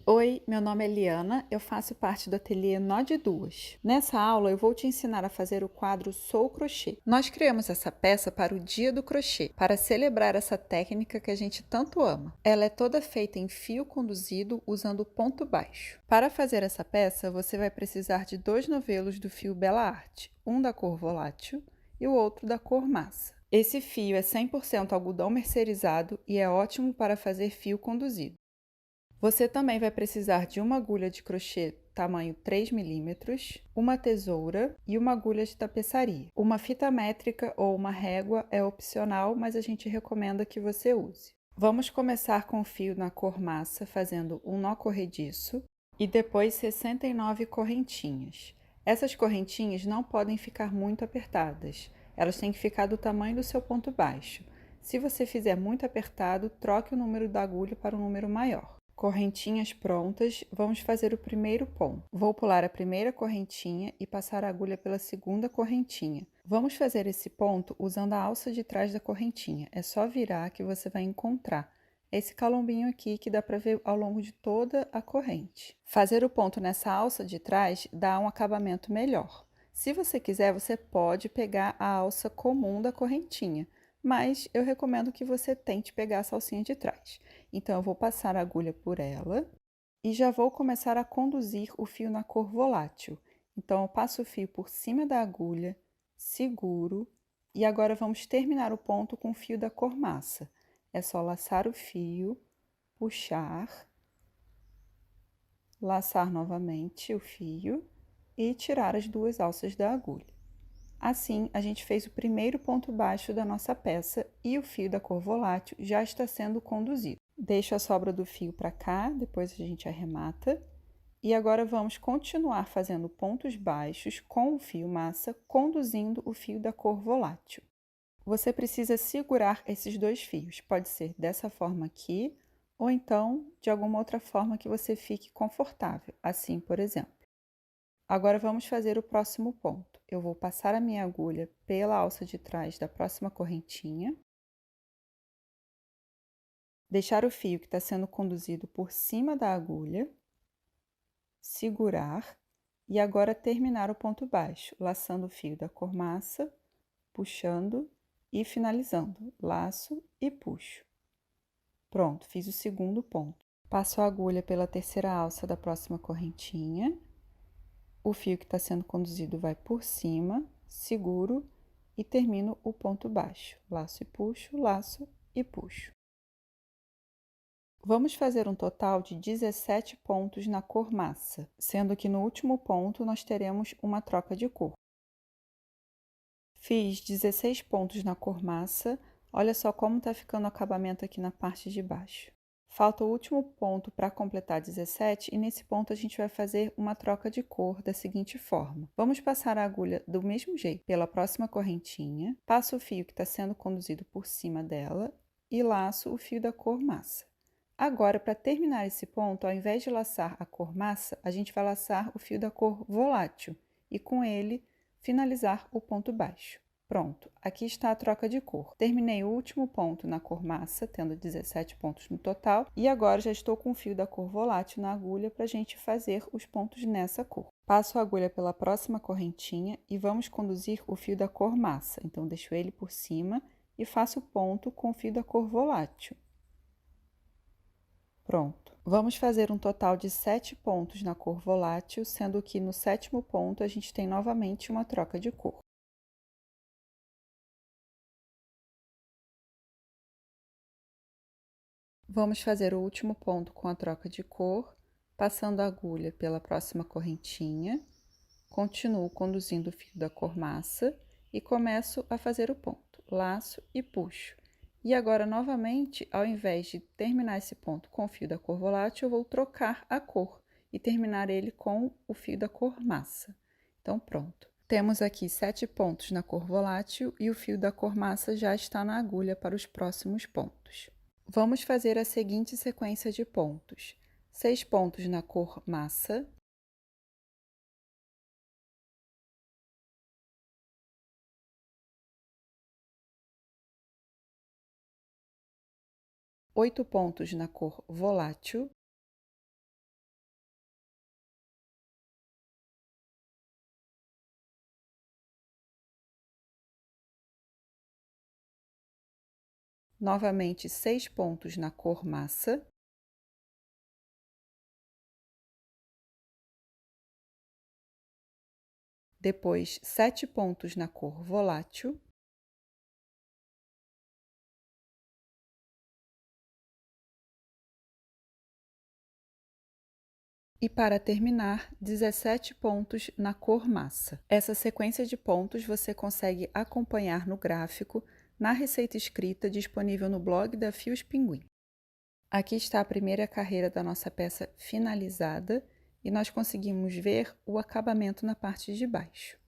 Oi, meu nome é Liana, eu faço parte do ateliê Nó de Duas. Nessa aula eu vou te ensinar a fazer o quadro Sou Crochê. Nós criamos essa peça para o Dia do Crochê, para celebrar essa técnica que a gente tanto ama. Ela é toda feita em fio conduzido usando ponto baixo. Para fazer essa peça, você vai precisar de 2 novelos do fio Bela Arte, um da cor volátil e o outro da cor massa. Esse fio é 100% algodão mercerizado e é ótimo para fazer fio conduzido. Você também vai precisar de uma agulha de crochê tamanho 3 milímetros, uma tesoura e uma agulha de tapeçaria. Uma fita métrica ou uma régua é opcional, mas a gente recomenda que você use. Vamos começar com o fio na cor massa, fazendo um nó corrediço e depois 69 correntinhas. Essas correntinhas não podem ficar muito apertadas, elas têm que ficar do tamanho do seu ponto baixo. Se você fizer muito apertado, troque o número da agulha para um número maior. Correntinhas prontas, vamos fazer o primeiro ponto. Vou pular a primeira correntinha e passar a agulha pela segunda correntinha. Vamos fazer esse ponto usando a alça de trás da correntinha. É só virar que você vai encontrar esse calombinho aqui que dá para ver ao longo de toda a corrente. Fazer o ponto nessa alça de trás dá um acabamento melhor. Se você quiser, você pode pegar a alça comum da correntinha, mas eu recomendo que você tente pegar a alcinha de trás. Então, eu vou passar a agulha por ela e já vou começar a conduzir o fio na cor volátil. Então, eu passo o fio por cima da agulha, seguro, e agora vamos terminar o ponto com o fio da cor massa. É só laçar o fio, puxar, laçar novamente o fio e tirar as duas alças da agulha. Assim, a gente fez o primeiro ponto baixo da nossa peça e o fio da cor volátil já está sendo conduzido. Deixo a sobra do fio para cá, depois a gente arremata. E agora vamos continuar fazendo pontos baixos com o fio massa, conduzindo o fio da cor volátil. Você precisa segurar esses dois fios, pode ser dessa forma aqui, ou então de alguma outra forma que você fique confortável, assim, por exemplo. Agora vamos fazer o próximo ponto. Eu vou passar a minha agulha pela alça de trás da próxima correntinha, deixar o fio que está sendo conduzido por cima da agulha, segurar e agora terminar o ponto baixo, laçando o fio da cor massa, puxando e finalizando, laço e puxo. Pronto, fiz o segundo ponto. Passo a agulha pela terceira alça da próxima correntinha. O fio que está sendo conduzido vai por cima, seguro e termino o ponto baixo. Laço e puxo. Vamos fazer um total de 17 pontos na cor massa, sendo que no último ponto nós teremos uma troca de cor. Fiz 16 pontos na cor massa, olha só como está ficando o acabamento aqui na parte de baixo. Falta o último ponto para completar 17 e nesse ponto a gente vai fazer uma troca de cor da seguinte forma. Vamos passar a agulha do mesmo jeito pela próxima correntinha, passo o fio que está sendo conduzido por cima dela e laço o fio da cor massa. Agora, para terminar esse ponto, ao invés de laçar a cor massa, a gente vai laçar o fio da cor volátil e com ele finalizar o ponto baixo. Pronto, aqui está a troca de cor. Terminei o último ponto na cor massa, tendo 17 pontos no total, e agora já estou com o fio da cor volátil na agulha para a gente fazer os pontos nessa cor. Passo a agulha pela próxima correntinha e vamos conduzir o fio da cor massa. Então, deixo ele por cima e faço ponto com o fio da cor volátil. Pronto. Vamos fazer um total de 7 pontos na cor volátil, sendo que no sétimo ponto a gente tem novamente uma troca de cor. Vamos fazer o último ponto com a troca de cor, passando a agulha pela próxima correntinha, continuo conduzindo o fio da cor massa e começo a fazer o ponto, laço e puxo. E agora, novamente, ao invés de terminar esse ponto com o fio da cor volátil, eu vou trocar a cor e terminar ele com o fio da cor massa. Então, pronto. Temos aqui 7 pontos na cor volátil e o fio da cor massa já está na agulha para os próximos pontos. Vamos fazer a seguinte sequência de pontos: 6 pontos na cor massa, 8 pontos na cor volátil, novamente 6 pontos na cor massa, depois 7 pontos na cor volátil, e para terminar, 17 pontos na cor massa. Essa sequência de pontos você consegue acompanhar no gráfico, na receita escrita disponível no blog da Fios Pinguim. Aqui está a primeira carreira da nossa peça finalizada e nós conseguimos ver o acabamento na parte de baixo.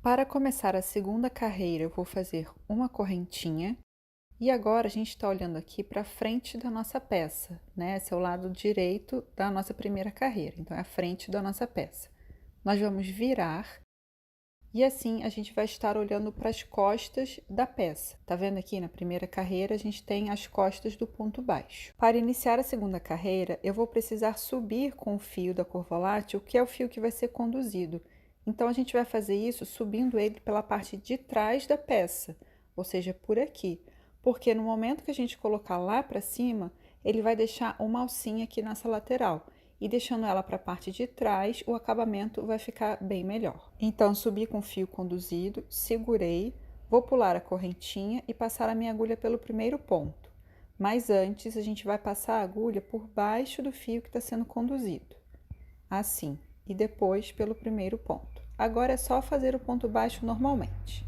Para começar a segunda carreira, eu vou fazer uma correntinha. E agora a gente está olhando aqui para frente da nossa peça, né? Esse é o lado direito da nossa primeira carreira, então é a frente da nossa peça. Nós vamos virar e assim a gente vai estar olhando para as costas da peça. Tá vendo aqui na primeira carreira a gente tem as costas do ponto baixo. Para iniciar a segunda carreira, eu vou precisar subir com o fio da cor volátil, que é o fio que vai ser conduzido. Então a gente vai fazer isso subindo ele pela parte de trás da peça, ou seja, por aqui. Porque no momento que a gente colocar lá para cima, ele vai deixar uma alcinha aqui nessa lateral. E deixando ela para a parte de trás, o acabamento vai ficar bem melhor. Então, subi com o fio conduzido, segurei, vou pular a correntinha e passar a minha agulha pelo primeiro ponto. Mas antes, a gente vai passar a agulha por baixo do fio que está sendo conduzido. Assim, e depois pelo primeiro ponto. Agora é só fazer o ponto baixo normalmente.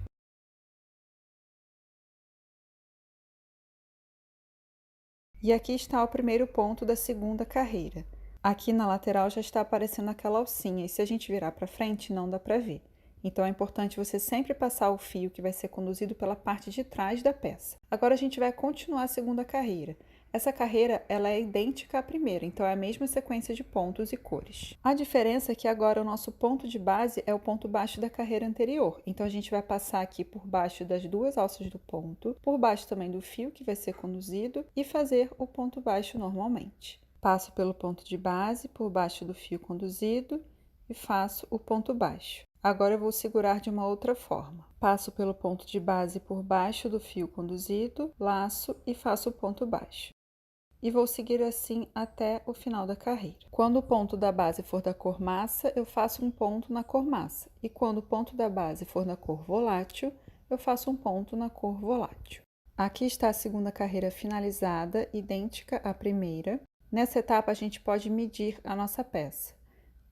E aqui está o primeiro ponto da segunda carreira. Aqui na lateral já está aparecendo aquela alcinha, e se a gente virar para frente, não dá para ver. Então, é importante você sempre passar o fio que vai ser conduzido pela parte de trás da peça. Agora, a gente vai continuar a segunda carreira. Essa carreira ela é idêntica à primeira, então é a mesma sequência de pontos e cores. A diferença é que agora o nosso ponto de base é o ponto baixo da carreira anterior. Então, a gente vai passar aqui por baixo das duas alças do ponto, por baixo também do fio que vai ser conduzido e fazer o ponto baixo normalmente. Passo pelo ponto de base, por baixo do fio conduzido e faço o ponto baixo. Agora eu vou segurar de uma outra forma. Passo pelo ponto de base por baixo do fio conduzido, laço e faço o ponto baixo. E vou seguir assim até o final da carreira. Quando o ponto da base for da cor massa, eu faço um ponto na cor massa. E quando o ponto da base for na cor volátil, eu faço um ponto na cor volátil. Aqui está a segunda carreira finalizada, idêntica à primeira. Nessa etapa, a gente pode medir a nossa peça.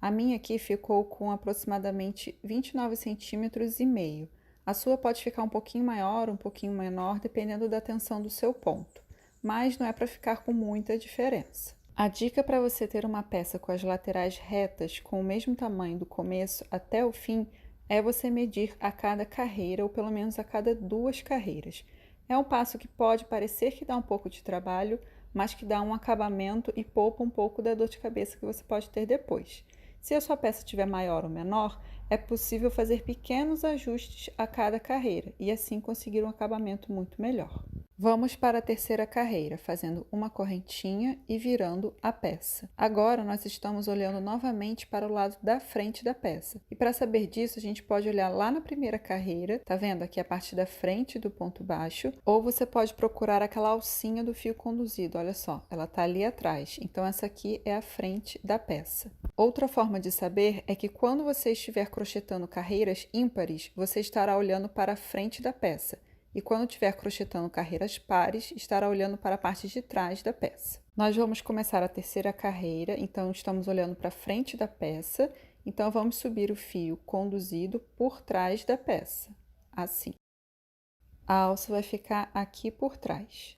A minha aqui ficou com aproximadamente 29 centímetros e meio. A sua pode ficar um pouquinho maior, um pouquinho menor, dependendo da tensão do seu ponto, mas não é para ficar com muita diferença. A dica para você ter uma peça com as laterais retas com o mesmo tamanho do começo até o fim é você medir a cada carreira, ou pelo menos a cada 2 carreiras. É um passo que pode parecer que dá um pouco de trabalho, mas que dá um acabamento e poupa um pouco da dor de cabeça que você pode ter depois. Se a sua peça estiver maior ou menor, é possível fazer pequenos ajustes a cada carreira e assim conseguir um acabamento muito melhor. Vamos para a terceira carreira, fazendo uma correntinha e virando a peça. Agora nós estamos olhando novamente para o lado da frente da peça. E para saber disso, a gente pode olhar lá na primeira carreira, tá vendo? Aqui a parte da frente do ponto baixo, ou você pode procurar aquela alcinha do fio conduzido, olha só, ela tá ali atrás. Então essa aqui é a frente da peça. Outra forma de saber é que quando você estiver crochetando carreiras ímpares, você estará olhando para a frente da peça. E quando estiver crochetando carreiras pares, estará olhando para a parte de trás da peça. Nós vamos começar a terceira carreira, então estamos olhando para frente da peça, então vamos subir o fio conduzido por trás da peça, assim. A alça vai ficar aqui por trás.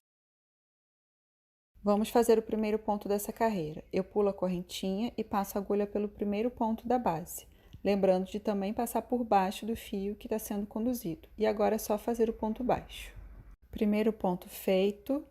Vamos fazer o primeiro ponto dessa carreira. Eu pulo a correntinha e passo a agulha pelo primeiro ponto da base. Lembrando de também passar por baixo do fio que está sendo conduzido. E agora é só fazer o ponto baixo. Primeiro ponto feito,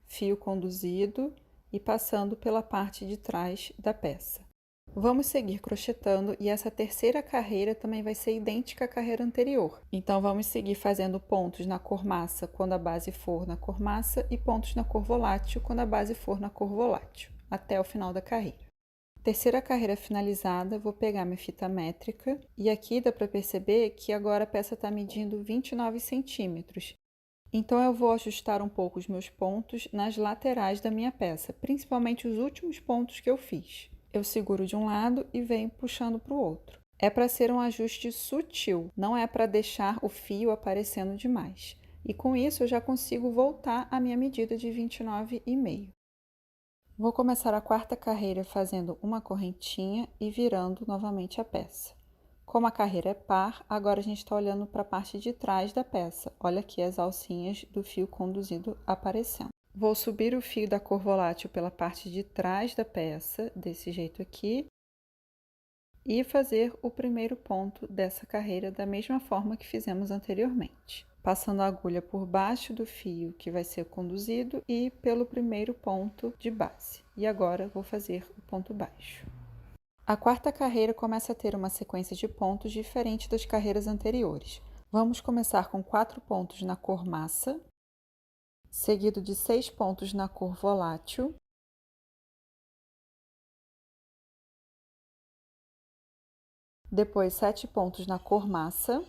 fio conduzido e passando pela parte de trás da peça. Vamos seguir crochetando e essa terceira carreira também vai ser idêntica à carreira anterior. Então, vamos seguir fazendo pontos na cor massa quando a base for na cor massa e pontos na cor volátil quando a base for na cor volátil, até o final da carreira. Terceira carreira finalizada, vou pegar minha fita métrica e aqui dá para perceber que agora a peça está medindo 29 centímetros. Então eu vou ajustar um pouco os meus pontos nas laterais da minha peça, principalmente os últimos pontos que eu fiz. Eu seguro de um lado e venho puxando para o outro. É para ser um ajuste sutil, não é para deixar o fio aparecendo demais. E com isso eu já consigo voltar à minha medida de 29,5. Vou começar a quarta carreira fazendo uma correntinha e virando novamente a peça. Como a carreira é par, agora a gente está olhando para a parte de trás da peça. Olha aqui as alcinhas do fio conduzido aparecendo. Vou subir o fio da cor volátil pela parte de trás da peça, desse jeito aqui, e fazer o primeiro ponto dessa carreira da mesma forma que fizemos anteriormente. Passando a agulha por baixo do fio que vai ser conduzido e pelo primeiro ponto de base. E agora vou fazer o ponto baixo. A quarta carreira começa a ter uma sequência de pontos diferente das carreiras anteriores. Vamos começar com 4 pontos na cor massa, seguido de 6 pontos na cor volátil, depois 7 pontos na cor massa,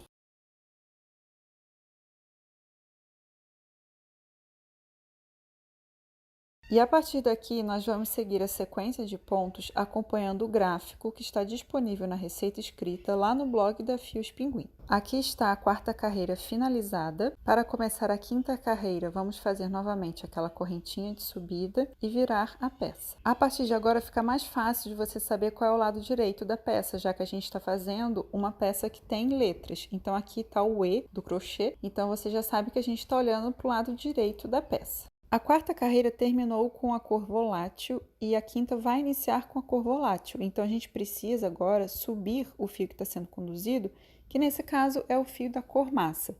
e a partir daqui, nós vamos seguir a sequência de pontos acompanhando o gráfico que está disponível na receita escrita lá no blog da Fios Pinguim. Aqui está a quarta carreira finalizada. Para começar a quinta carreira, vamos fazer novamente aquela correntinha de subida e virar a peça. A partir de agora fica mais fácil de você saber qual é o lado direito da peça, já que a gente está fazendo uma peça que tem letras. Então aqui está o E do crochê, então você já sabe que a gente está olhando para o lado direito da peça. A quarta carreira terminou com a cor volátil e a quinta vai iniciar com a cor volátil. Então, a gente precisa agora subir o fio que está sendo conduzido, que nesse caso é o fio da cor massa,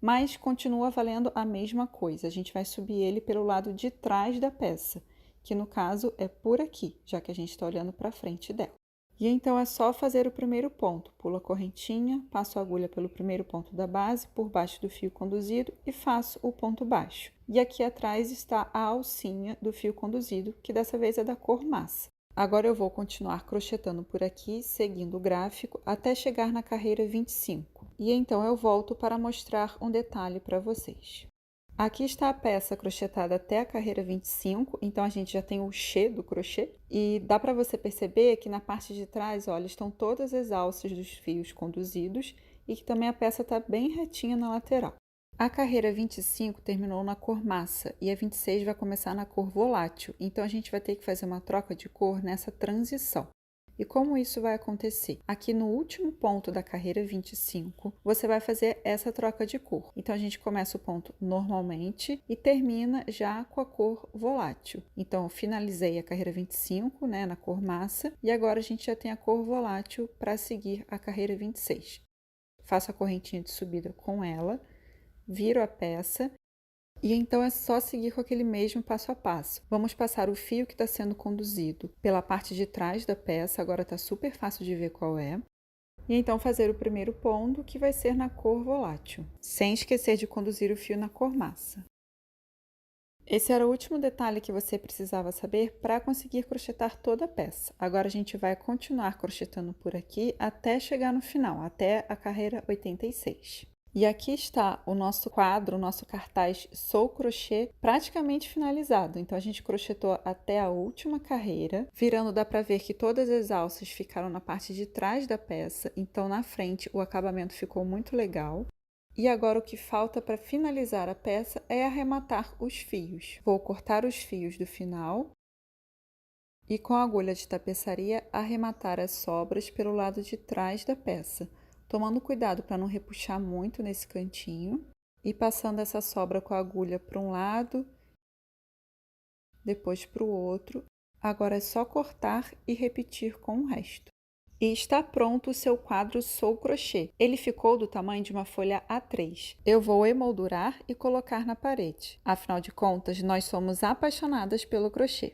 mas continua valendo a mesma coisa. A gente vai subir ele pelo lado de trás da peça, que no caso é por aqui, já que a gente está olhando para frente dela. E então é só fazer o primeiro ponto, pulo a correntinha, passo a agulha pelo primeiro ponto da base, por baixo do fio conduzido e faço o ponto baixo. E aqui atrás está a alcinha do fio conduzido, que dessa vez é da cor massa. Agora eu vou continuar crochetando por aqui, seguindo o gráfico, até chegar na carreira 25. E então eu volto para mostrar um detalhe para vocês. Aqui está a peça crochetada até a carreira 25, então a gente já tem o X do crochê. E dá para você perceber que na parte de trás, olha, estão todas as alças dos fios conduzidos e que também a peça está bem retinha na lateral. A carreira 25 terminou na cor massa e a 26 vai começar na cor volátil, então a gente vai ter que fazer uma troca de cor nessa transição. E como isso vai acontecer? Aqui no último ponto da carreira 25, você vai fazer essa troca de cor. Então, a gente começa o ponto normalmente e termina já com a cor volátil. Então, eu finalizei a carreira 25, né, na cor massa, e agora a gente já tem a cor volátil para seguir a carreira 26. Faço a correntinha de subida com ela, viro a peça. E então é só seguir com aquele mesmo passo a passo. Vamos passar o fio que está sendo conduzido pela parte de trás da peça, agora está super fácil de ver qual é. E então fazer o primeiro ponto, que vai ser na cor volátil, sem esquecer de conduzir o fio na cor massa. Esse era o último detalhe que você precisava saber para conseguir crochetar toda a peça. Agora a gente vai continuar crochetando por aqui até chegar no final, até a carreira 86. E aqui está o nosso quadro, o nosso cartaz Sou Crochê praticamente finalizado. Então, a gente crochetou até a última carreira. Virando, dá para ver que todas as alças ficaram na parte de trás da peça. Então, na frente, o acabamento ficou muito legal. E agora, o que falta para finalizar a peça é arrematar os fios. Vou cortar os fios do final e, com a agulha de tapeçaria, arrematar as sobras pelo lado de trás da peça, tomando cuidado para não repuxar muito nesse cantinho e passando essa sobra com a agulha para um lado, depois para o outro. Agora é só cortar e repetir com o resto. E está pronto o seu quadro Sou Crochê. Ele ficou do tamanho de uma folha A3. Eu vou emoldurar e colocar na parede. Afinal de contas, nós somos apaixonadas pelo crochê.